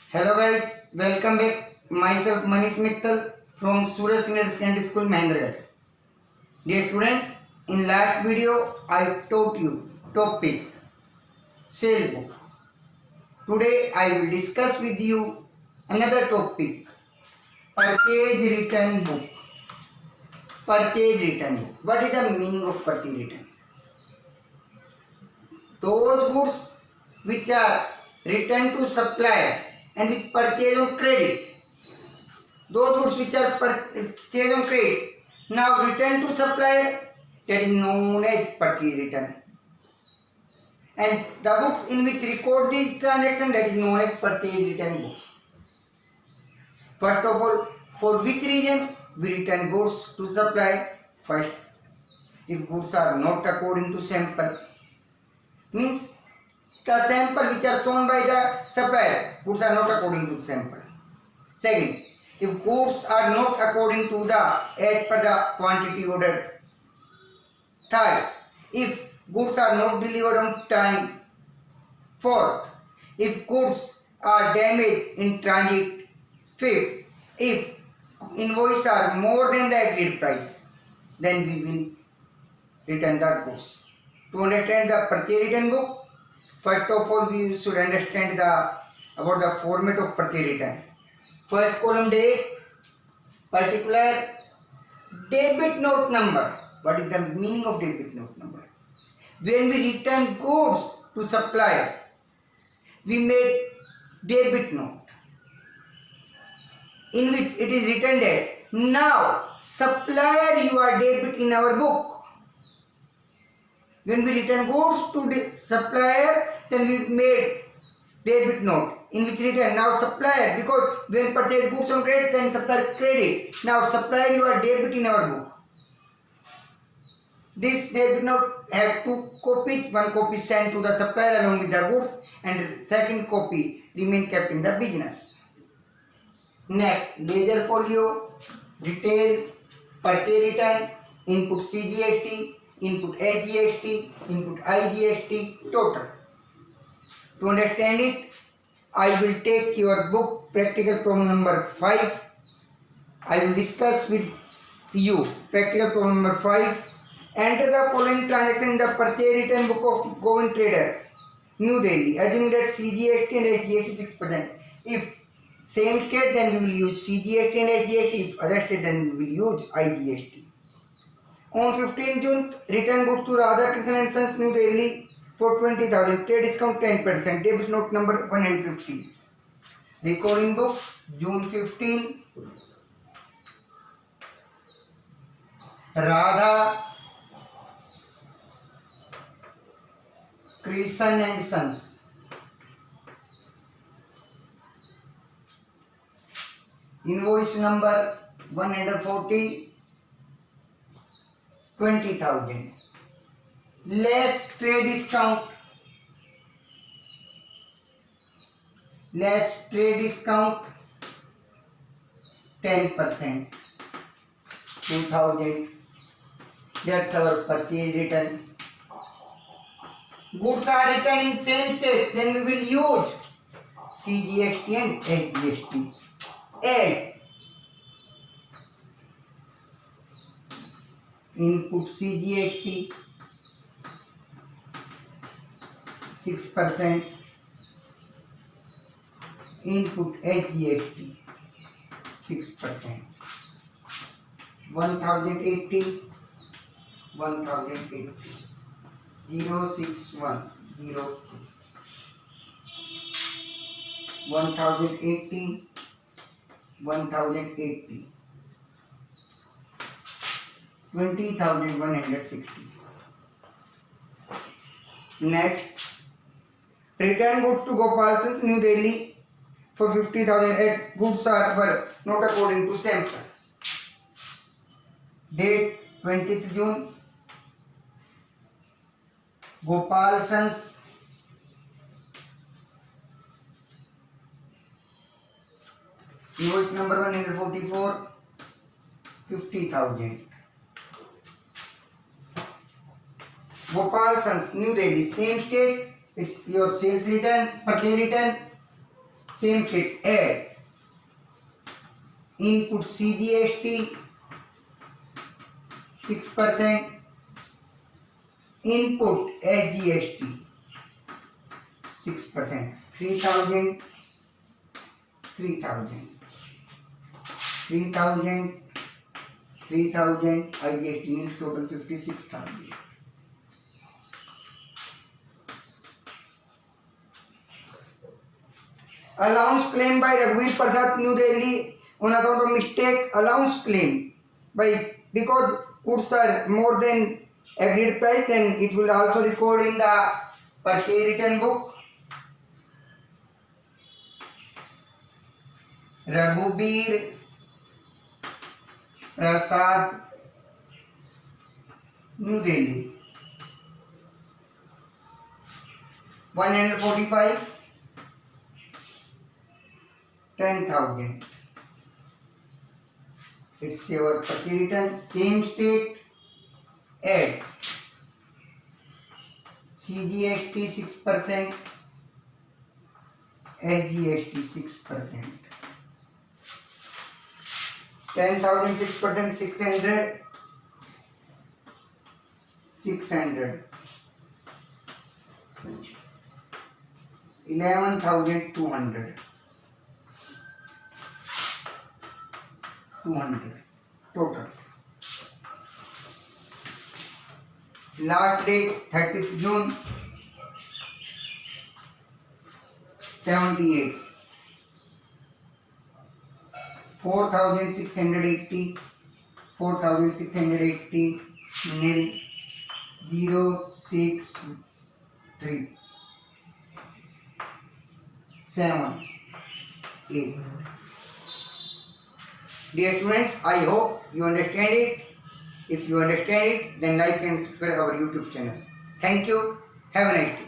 Hello guys, welcome back. Myself Manish Mittal from SURAJ Education School, Mahendragarh. Dear students, in last video I taught you topic sale book. Today I will discuss with you another topic, purchase return book. Purchase return book. What is the meaning of purchase return? Those goods which are returned to supplier and with purchase on credit. Those goods which are purchased on credit now returned to supplier, that is known as purchase return. And the books in which record the transaction, that is known as purchase return book. First of all, for which reason we return goods to supplier? First, if goods are not according to sample, means the sample which are shown by the supplier, goods are not according to the sample. Second, if goods are not according to the as per the quantity ordered. Third, if goods are not delivered on time. Fourth, if goods are damaged in transit. Fifth, if invoices are more than the agreed price, then we will return the goods. To understand the purchase return book, first of all we should understand about the format of purchase return. First column, date, particular debit note number. What is the meaning of debit note number? When we return goods to supplier, we made debit note in which it is written that now supplier you are debit in our book. When we return goods to the supplier, then we made debit note in which written now supplier, because when purchase goods on credit, then supplier credit. Now supplier you are debit in our book. This debit note have two copies. One copy sent to the supplier along with the goods, and second copy remain kept in the business. Next, ledger folio, detail, purchase return, input CGST, input SGST, input IGST, total. To understand it, I will take your book practical problem number 5. I will discuss with you practical problem number 5. Enter the following transaction in the purchase return book of Govind Trader, New Delhi, assuming that CGST and SGST 6%. If same state, then we will use CGST and SGST. If other state, then we will use IGST. On 15 June, return goods to Radhakrishnan and Sons, New Delhi for 20,000. Trade discount 10%. Debit note number 150. Recording book, June 15. Radha Krishnan and Sons. Invoice number 140, 20,000. Less trade discount. Less trade discount 10%. 2,000. That's our purchase return. Goods are returned in same state, then we will use CGST and SGST. Add input CGST 6%, input SGST 6%. 1080, 1080, 06102, 1080, 1080, 20,160. Next, return goods to Gopalsons, New Delhi for 50,000. Goods were not according to sample. Date 20th June. Gopalsons. Invoice number 144, 50,000. Gopalsons, New Delhi, same state. Your sales return, purchase return, same sheet, add input CGST 6%, input SGST 6%, 3000, 3000, 3000, 3000, IGST means total 56,000. Allowance claim by Raghuveer Prasad, New Delhi, on account of mistake. Allowance claim by, because goods are more than agreed price, then it will also record in the purchase return book. Raghuveer Prasad, New Delhi, 145, 10,000. It's your purchase return, same state, add CGST 6%, SGST 6%. 10,000 6%, 600, 600, 11,200, 200 total. Last date 30th June 78, 4,680, 4,680 nil 063 7 8. Dear students, I hope you understand it. If you understand it, then like and subscribe our YouTube channel. Thank you. Have a nice day.